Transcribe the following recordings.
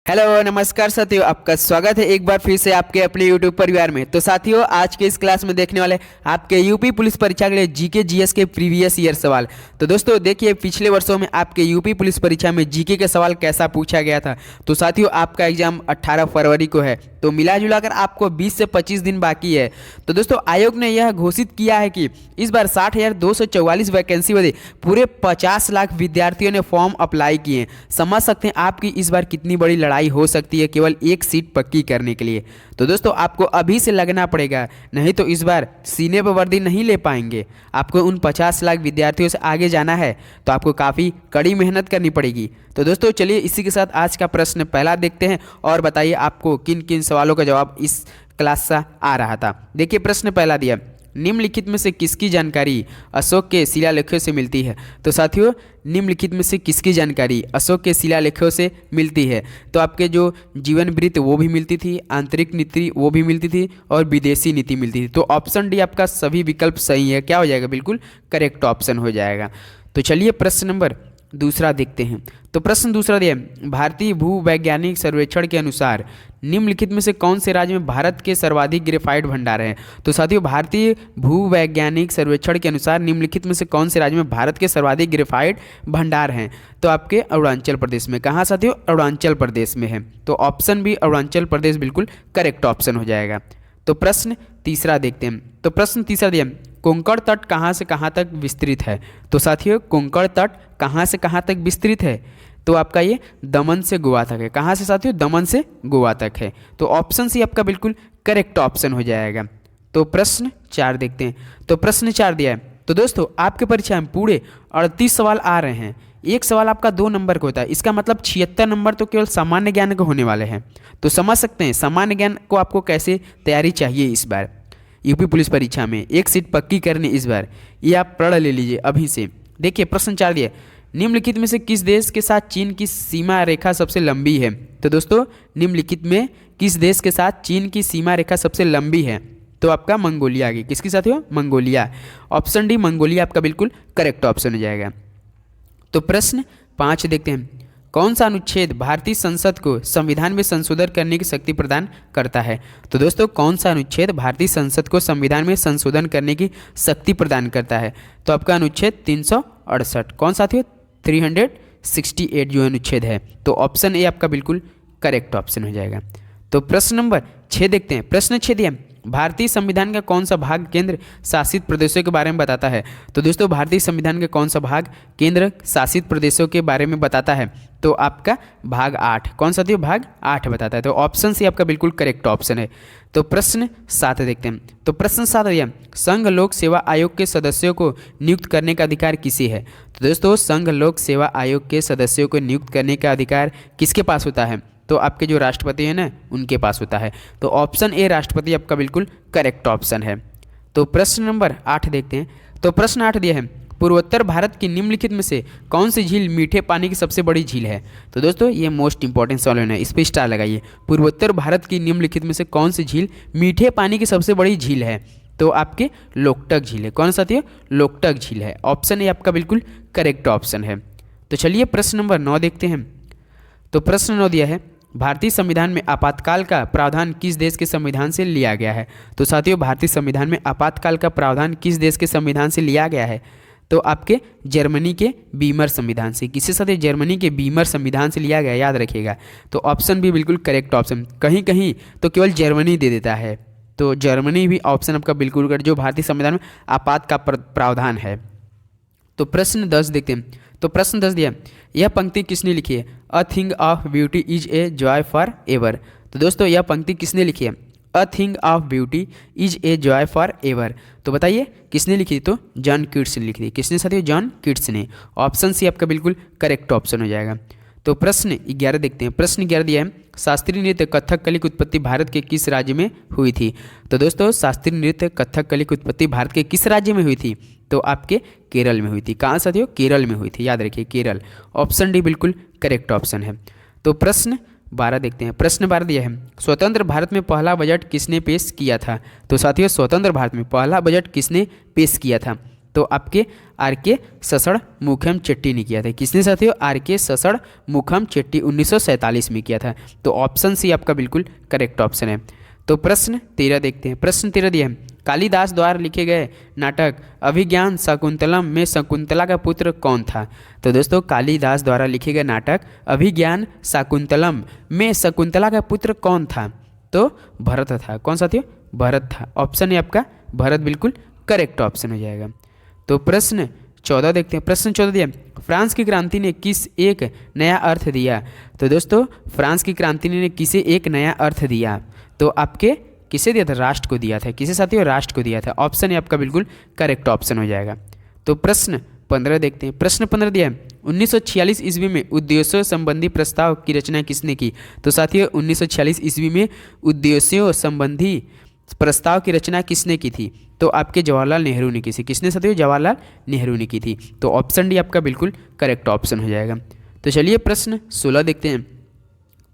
Hello नमस्कार साथियों, आपका स्वागत है एक बार फिर से आपके अपने YouTube परिवार में। तो साथियों, आज के इस क्लास में देखने वाले आपके यूपी पुलिस परीक्षा के लिए जीके जीएस के प्रीवियस ईयर सवाल। तो दोस्तों देखिए, पिछले वर्षों में आपके यूपी पुलिस परीक्षा में जीके के सवाल कैसा पूछा गया था। तो साथियों, आपका एग्जाम 18 फरवरी को है, तो मिला जुलाकर आपको 20 से 25 दिन बाकी है। तो दोस्तों, आयोग ने यह घोषित किया है कि इस बार 60,244 वैकेंसी वाले पूरे 50 लाख विद्यार्थियों ने फॉर्म अप्लाई किए। समझ सकते हैं आपकी इस बार कितनी बड़ी लड़ाई हो सकती है केवल एक सीट पक्की करने के लिए। तो दोस्तों, आपको अभी से लगना पड़ेगा, नहीं तो इस बार सीने पर वर्दी नहीं ले पाएंगे। आपको उन 50 लाख विद्यार्थियों से आगे जाना है, तो आपको काफ़ी कड़ी मेहनत करनी पड़ेगी। तो दोस्तों चलिए, इसी के साथ आज का प्रश्न पहला देखते हैं और बताइए आपको किन किन सवालों का जवाब इस क्लास से आ रहा था। देखिए, प्रश्न पहला दिया, निम्नलिखित में से किसकी जानकारी अशोक के शिलालेखों से मिलती है। तो साथियों, निम्नलिखित में से किसकी जानकारी अशोक के शिलालेखों से मिलती है। तो आपके जो जीवन वृत्त वो भी मिलती थी, आंतरिक नीति वो भी मिलती थी और विदेशी नीति मिलती थी। तो ऑप्शन डी आपका सभी विकल्प सही है। क्या हो जाएगा? बिल्कुल करेक्ट ऑप्शन हो जाएगा। तो चलिए प्रश्न नंबर दूसरा देखते हैं। तो प्रश्न दूसरा दिया, भारतीय भूवैज्ञानिक सर्वेक्षण के अनुसार निम्नलिखित में से कौन से राज्य में भारत के सर्वाधिक ग्रेफाइट भंडार हैं। तो साथियों, भारतीय भूवैज्ञानिक सर्वेक्षण के अनुसार निम्नलिखित में से कौन से राज्य में भारत के सर्वाधिक ग्रेफाइट भंडार हैं। तो आपके अरुणाचल प्रदेश में। कहाँ साथियों? अरुणाचल प्रदेश में है। तो ऑप्शन बी अरुणाचल प्रदेश बिल्कुल करेक्ट ऑप्शन हो जाएगा। तो प्रश्न तीसरा देखते हैं। तो प्रश्न तीसरा दिया, कोंकण तट कहाँ से कहाँ तक विस्तृत है। तो साथियों, कोंकण तट कहाँ से कहाँ तक विस्तृत है। तो आपका ये दमन से गोवा तक है। कहाँ से साथियों? दमन से गोवा तक है। तो ऑप्शन सी आपका बिल्कुल करेक्ट ऑप्शन हो जाएगा। तो प्रश्न चार देखते हैं। तो प्रश्न चार दिया है। तो दोस्तों, आपके परीक्षा में पूरे 38 सवाल आ रहे हैं। एक सवाल आपका 2 नंबर का होता है, इसका मतलब 76 नंबर तो केवल सामान्य ज्ञान के होने वाले हैं। तो समझ सकते हैं सामान्य ज्ञान को आपको कैसे तैयारी चाहिए इस बार यूपी पुलिस परीक्षा में एक सीट पक्की करनी इस बार, ये आप पढ़ ले लीजिए अभी से। देखिए, प्रश्न चार दिया, निम्नलिखित में से किस देश के साथ चीन की सीमा रेखा सबसे लंबी है। तो दोस्तों, निम्नलिखित में किस देश के साथ चीन की सीमा रेखा सबसे लंबी है। तो आपका मंगोलिया की। किसकी साथियों? मंगोलिया। ऑप्शन डी मंगोलिया आपका बिल्कुल करेक्ट ऑप्शन हो जाएगा। तो प्रश्न 5 देखते हैं, कौन सा अनुच्छेद भारतीय संसद को संविधान में संशोधन करने की शक्ति प्रदान करता है। तो दोस्तों, कौन सा अनुच्छेद भारतीय संसद को संविधान में संशोधन करने की शक्ति प्रदान करता है। तो आपका अनुच्छेद 368। कौन सा था? 368 जो अनुच्छेद है। तो ऑप्शन ए आपका बिल्कुल करेक्ट ऑप्शन हो जाएगा। तो प्रश्न नंबर 6 देखते हैं। प्रश्न 6 दिया, भारतीय संविधान का कौन सा भाग केंद्र शासित प्रदेशों के बारे में बताता है। तो दोस्तों, भारतीय संविधान का कौन सा भाग केंद्र शासित प्रदेशों के बारे में बताता है। तो आपका भाग 8। कौन सा? भाग 8 बताता है। तो ऑप्शन सी आपका बिल्कुल करेक्ट ऑप्शन है। तो प्रश्न 7 देखते हैं। तो प्रश्न 7 दिया, संघ लोक सेवा आयोग के सदस्यों को नियुक्त करने का अधिकार किसे है। तो दोस्तों, संघ लोक सेवा आयोग के सदस्यों को नियुक्त करने का अधिकार किसके पास होता है। तो आपके जो राष्ट्रपति हैं ना, उनके पास होता है। तो ऑप्शन ए राष्ट्रपति आपका बिल्कुल करेक्ट ऑप्शन है। तो प्रश्न नंबर 8 देखते हैं। तो प्रश्न 8 दिया है, पूर्वोत्तर भारत की निम्नलिखित में से कौन सी झील मीठे पानी की सबसे बड़ी झील है। तो दोस्तों, ये मोस्ट इंपॉर्टेंट सवाल है, इस पर स्टार लगाइए। पूर्वोत्तर भारत की निम्नलिखित में से कौन सी झील मीठे पानी की सबसे बड़ी झील है। तो आपके लोकटक झील है। कौन सा थी? लोकटक झील है। ऑप्शन ए आपका बिल्कुल करेक्ट ऑप्शन है। तो चलिए प्रश्न नंबर 9 देखते हैं। तो प्रश्न 9 दिया है, भारतीय संविधान में आपातकाल का प्रावधान किस देश के संविधान से लिया गया है। तो साथियों, भारतीय संविधान में आपातकाल का प्रावधान किस देश के संविधान से लिया गया है। तो आपके जर्मनी के बीमर संविधान से। किससे साथियों? जर्मनी के बीमर संविधान से लिया गया, याद रखिएगा। तो ऑप्शन भी बिल्कुल करेक्ट ऑप्शन। कहीं कहीं तो केवल जर्मनी दे देता है, तो जर्मनी भी ऑप्शन आपका बिल्कुल करेक्ट, जो भारतीय संविधान में आपात का प्रावधान है। तो प्रश्न 10 देखते हैं। तो प्रश्न 10 दिया, यह पंक्ति किसने लिखी है। A thing of beauty is a joy for ever. तो दोस्तों, यह पंक्ति किसने लिखी है। A thing of beauty is a joy for ever. तो बताइए किसने लिखी थी। तो जॉन कीट्स ने लिखी थी। किसने साथियों? जॉन कीट्स ने। ऑप्शन सी आपका बिल्कुल करेक्ट ऑप्शन हो जाएगा। तो प्रश्न 11 देखते हैं। प्रश्न 11 दिया है, शास्त्रीय नृत्य कथकली की उत्पत्ति भारत के किस राज्य में हुई थी। तो दोस्तों, शास्त्रीय नृत्य कथकली की उत्पत्ति भारत के किस राज्य में हुई थी। तो आपके केरल में हुई थी। कहाँ साथियों? केरल में हुई थी, याद रखिए केरल। ऑप्शन डी बिल्कुल करेक्ट ऑप्शन है। तो प्रश्न 12 देखते हैं। प्रश्न 12 दिया है, स्वतंत्र भारत में पहला बजट किसने पेश किया था। तो साथियों, स्वतंत्र भारत में पहला बजट किसने पेश किया था। तो आपके आर के ससड़ मुखम चेट्टी ने किया था। किसने साथियों? आर के ससड़ मुखम चेट्टी 1947 में किया था। तो ऑप्शन सी आपका बिल्कुल करेक्ट ऑप्शन है। तो प्रश्न 13 देखते हैं। प्रश्न 13 दिया है, कालिदास द्वारा लिखे गए नाटक अभिज्ञान शाकुंतलम में शकुंतला का पुत्र कौन था? तो दोस्तों कालिदास द्वारा लिखे गए नाटक अभिज्ञान शाकुंतलम में शकुंतला का पुत्र कौन था? तो भरत था। कौन साथियों? भरत था। ऑप्शन है आपका भरत बिल्कुल करेक्ट ऑप्शन हो जाएगा। तो प्रश्न 14 देखते हैं। प्रश्न 14 दिया, फ्रांस की क्रांति ने किस एक नया अर्थ दिया? तो दोस्तों फ्रांस की क्रांति ने किसे एक नया अर्थ दिया? तो आपके किसे दिया था? राष्ट्र को दिया था। किसे साथियों? राष्ट्र को दिया था। ऑप्शन है आपका बिल्कुल करेक्ट ऑप्शन हो जाएगा। तो प्रश्न 15 देखते हैं। प्रश्न 15 दिया है, 1946 ईस्वी में उद्देश्यों संबंधी प्रस्ताव की रचना किसने की? तो साथियों 1946 ईस्वी में उद्देश्यों संबंधी प्रस्ताव की रचना किसने की थी? तो आपके जवाहरलाल नेहरू ने की थी। किसने साथियों? जवाहरलाल नेहरू ने की थी। तो ऑप्शन डी आपका बिल्कुल करेक्ट ऑप्शन हो जाएगा। तो चलिए प्रश्न 16 देखते हैं।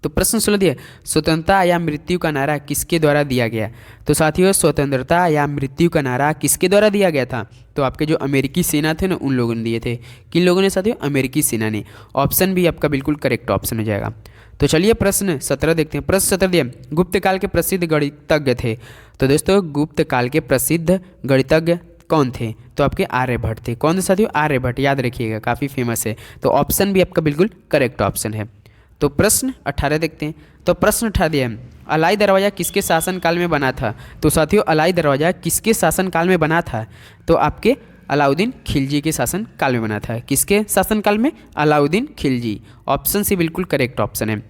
तो प्रश्न 16 दिया, स्वतंत्रता या मृत्यु का नारा किसके द्वारा दिया गया? तो साथियों स्वतंत्रता या मृत्यु का नारा किसके द्वारा दिया गया था? तो आपके जो अमेरिकी सेना थे ना उन लोगों ने दिए थे। किन लोगों ने साथियों? अमेरिकी सेना ने। ऑप्शन भी आपका बिल्कुल करेक्ट ऑप्शन हो जाएगा। तो चलिए प्रश्न 17 देखते हैं। प्रश्न 17 दिया, गुप्त काल के प्रसिद्ध गणितज्ञ थे। तो दोस्तों गुप्त काल के प्रसिद्ध गणितज्ञ कौन थे? तो आपके आर्यभट्ट थे। कौन थे साथियों? आर्यभट्ट, याद रखिएगा काफ़ी फेमस है। तो ऑप्शन भी आपका बिल्कुल करेक्ट ऑप्शन है। तो प्रश्न 18 देखते हैं। तो प्रश्न 18 दिया है, अलाई दरवाज़ा किसके शासनकाल में बना था? तो साथियों अलाई दरवाज़ा किसके शासनकाल में बना था? तो आपके अलाउद्दीन खिलजी के शासनकाल में बना था। किसके शासनकाल में? अलाउद्दीन खिलजी। ऑप्शन सी बिल्कुल करेक्ट ऑप्शन है।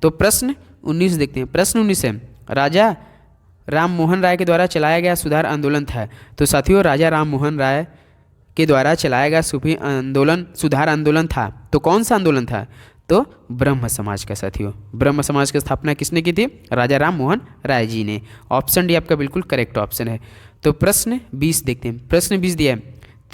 तो प्रश्न 19 देखते हैं। प्रश्न 19 है, राजा राम मोहन राय के द्वारा चलाया गया सुधार आंदोलन था। तो साथियों राजा राम मोहन राय के द्वारा चलाया गया सुधार आंदोलन था। तो कौन सा आंदोलन था? तो ब्रह्म समाज का। साथियों ब्रह्म समाज की स्थापना किसने की थी? राजा राम मोहन राय जी ने। ऑप्शन डी आपका बिल्कुल करेक्ट ऑप्शन है। तो प्रश्न 20 देखते हैं। प्रश्न 20 दिया है,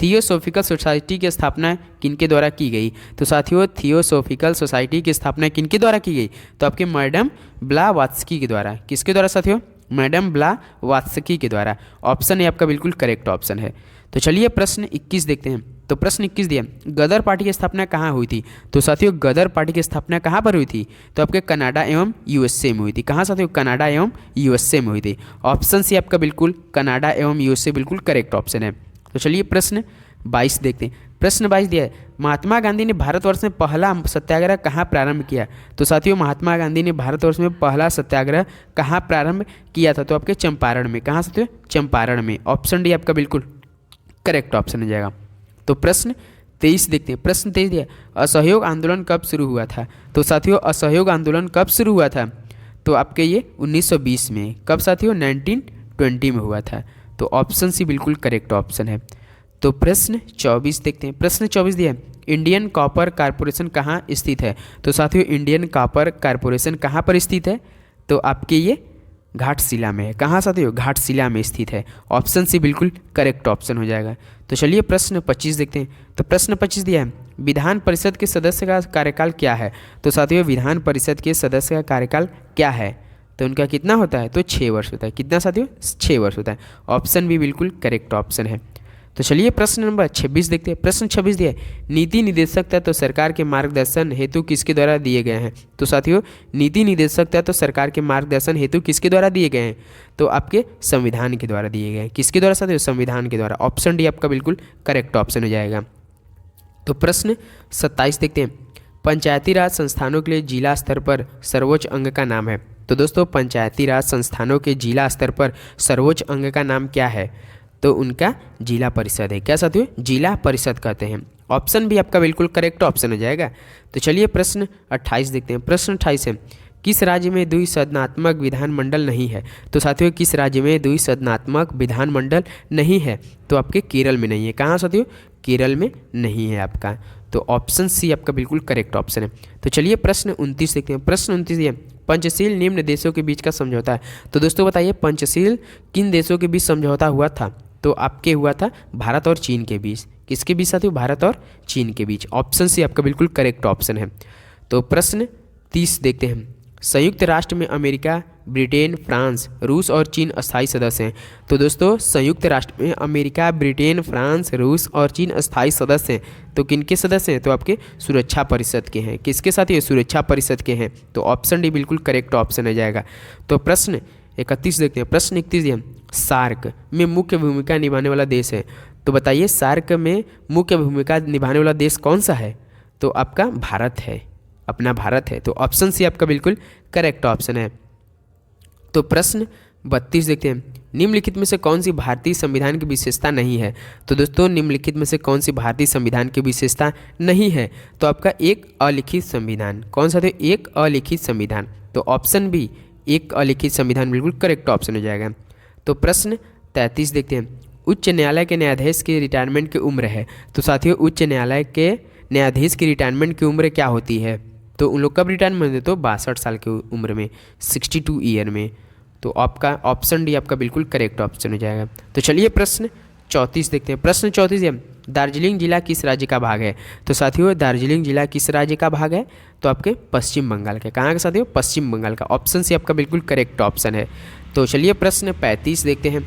थियोसॉफिकल सोसाइटी की स्थापना किनके द्वारा की गई? तो साथियों थियोसॉफिकल सोसाइटी की स्थापना किनके द्वारा की गई? तो आपके मैडम ब्लावात्स्की के द्वारा। किसके द्वारा साथियों? मैडम ब्लावात्स्की के द्वारा। ऑप्शन है आपका बिल्कुल करेक्ट ऑप्शन है। तो चलिए प्रश्न 21 देखते हैं। तो प्रश्न 21 दिया, गदर पार्टी की स्थापना कहाँ हुई थी? तो साथियों गदर पार्टी की स्थापना कहाँ पर हुई थी? तो आपके कनाडा एवं यूएसए में हुई थी। कहाँ साथियों? कनाडा एवं यूएसए में हुई थी। ऑप्शन सी आपका बिल्कुल कनाडा एवं यूएसए बिल्कुल करेक्ट ऑप्शन है। तो चलिए प्रश्न 22 देखते हैं। प्रश्न 22 दिया है, महात्मा गांधी ने भारतवर्ष में पहला सत्याग्रह कहाँ प्रारंभ किया? तो साथियों महात्मा गांधी ने भारतवर्ष में पहला सत्याग्रह कहाँ प्रारंभ किया था? तो आपके चंपारण में। कहाँ साथियों? चंपारण में। ऑप्शन डी आपका बिल्कुल करेक्ट ऑप्शन हो जाएगा। तो प्रश्न 23 देखते हैं। प्रश्न 23 दिया, असहयोग आंदोलन कब शुरू हुआ था? तो साथियों असहयोग आंदोलन कब शुरू हुआ था? तो आपके ये 1920 में। कब साथियों? 1920 में हुआ था। तो ऑप्शन सी बिल्कुल करेक्ट ऑप्शन है। तो प्रश्न 24 देखते हैं। प्रश्न 24 दिया है, इंडियन कॉपर कारपोरेशन कहाँ स्थित है? तो साथियों इंडियन कॉपर कारपोरेशन कहाँ पर स्थित है? तो आपके ये घाटशिला में है। कहाँ साथियों? घाटशिला में स्थित है। ऑप्शन सी बिल्कुल करेक्ट ऑप्शन हो जाएगा। तो चलिए प्रश्न 25 देखते हैं। तो प्रश्न 25 दिया है, विधान परिषद के सदस्य का कार्यकाल क्या है? तो साथियों विधान परिषद के सदस्य का कार्यकाल क्या है? तो उनका कितना होता है? तो 6 वर्ष होता है। कितना साथियों? 6 वर्ष होता है। ऑप्शन भी बिल्कुल करेक्ट ऑप्शन है। तो चलिए प्रश्न नंबर 26 देखते हैं। प्रश्न 26 दिया है, नीति निदेशक तत्व सरकार के मार्गदर्शन हेतु किसके द्वारा दिए गए हैं? तो साथियों नीति निदेशक तत्व सरकार के मार्गदर्शन हेतु किसके द्वारा दिए गए हैं? तो आपके संविधान के द्वारा दिए गए हैं। किसके द्वारा साथियों? संविधान के द्वारा। ऑप्शन डी आपका बिल्कुल करेक्ट ऑप्शन हो जाएगा। तो प्रश्न 27 देखते हैं, पंचायती राज संस्थानों के लिए जिला स्तर पर सर्वोच्च अंग का नाम है। तो दोस्तों पंचायती राज संस्थानों के जिला स्तर पर सर्वोच्च अंग का नाम क्या है? तो उनका जिला परिषद है। क्या साथियों? जिला परिषद कहते हैं। ऑप्शन भी आपका बिल्कुल करेक्ट ऑप्शन हो जाएगा। तो चलिए प्रश्न 28 देखते हैं। प्रश्न 28 है, किस राज्य में द्विसदनात्मक विधानमंडल नहीं है? तो साथियों किस राज्य में द्विसदनात्मक विधानमंडल नहीं है? तो आपके केरल में नहीं है। कहाँ साथियों? केरल में नहीं है आपका। तो ऑप्शन सी आपका बिल्कुल करेक्ट ऑप्शन है। तो चलिए प्रश्न 29 देखते हैं। प्रश्न 29 ये, पंचशील निम्न देशों के बीच का समझौता है। तो दोस्तों बताइए पंचशील किन देशों के बीच समझौता हुआ था? तो आपके हुआ था भारत और चीन के बीच। किसके बीच साथियों? भारत और चीन के बीच। ऑप्शन सी आपका बिल्कुल करेक्ट ऑप्शन है। तो प्रश्न 30 देखते हैं, संयुक्त राष्ट्र में अमेरिका ब्रिटेन, फ्रांस, रूस और चीन अस्थायी सदस्य हैं। तो दोस्तों संयुक्त राष्ट्र में अमेरिका, ब्रिटेन, फ्रांस, रूस और चीन अस्थायी सदस्य हैं। तो किनके सदस्य हैं? तो आपके सुरक्षा परिषद के हैं। किसके साथ? ये सुरक्षा परिषद के हैं। तो ऑप्शन डी बिल्कुल करेक्ट ऑप्शन हो जाएगा। तो प्रश्न 31 देखते हैं। प्रश्न 31 ये सार्क में मुख्य भूमिका निभाने वाला देश है। तो बताइए सार्क में मुख्य भूमिका निभाने वाला देश कौन सा है? तो आपका भारत है, अपना भारत है। तो ऑप्शन सी आपका बिल्कुल करेक्ट ऑप्शन है। तो प्रश्न 32 देखते हैं। निम्नलिखित में से कौन सी भारतीय संविधान की विशेषता नहीं है? तो दोस्तों निम्नलिखित में से कौन सी भारतीय संविधान की विशेषता नहीं है? तो आपका एक अलिखित संविधान। कौन सा? तो एक अलिखित संविधान। तो ऑप्शन बी एक अलिखित संविधान बिल्कुल करेक्ट ऑप्शन हो जाएगा। तो प्रश्न 33 देखते हैं। उच्च न्यायालय के न्यायाधीश की रिटायरमेंट की उम्र है। तो साथियों उच्च न्यायालय के न्यायाधीश की रिटायरमेंट की उम्र क्या होती है? तो उन लोग कब रिटायरमेंट देते? तो 62 साल की उम्र में, 62 ईयर में। तो आपका ऑप्शन डी आपका बिल्कुल करेक्ट ऑप्शन हो जाएगा। तो चलिए प्रश्न 34 देखते हैं। प्रश्न 34 है दार्जिलिंग जिला किस राज्य का भाग है? तो साथियों दार्जिलिंग जिला किस राज्य का भाग है? तो आपके पश्चिम बंगाल के। कहाँ का साथियों? पश्चिम बंगाल का। ऑप्शन सी आपका बिल्कुल करेक्ट ऑप्शन है। तो चलिए प्रश्न 35 देखते हैं।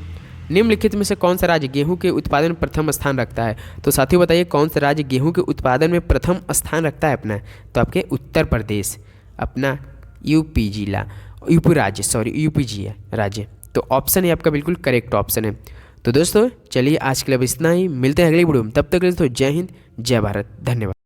निम्नलिखित में से कौन सा राज्य गेहूं के उत्पादन में प्रथम स्थान रखता है? तो साथियों बताइए कौन सा राज्य गेहूं के उत्पादन में प्रथम स्थान रखता है अपना? तो आपके उत्तर प्रदेश, अपना यूपी जिला, यूपी राज्य, सॉरी यूपी जी राज्य। तो ऑप्शन है आपका बिल्कुल करेक्ट ऑप्शन है। तो दोस्तों चलिए आज के लिए अब इतना ही, मिलते हैं अगली वीडियो में। तब तक के लिए दोस्तों जय हिंद, जय भारत, धन्यवाद।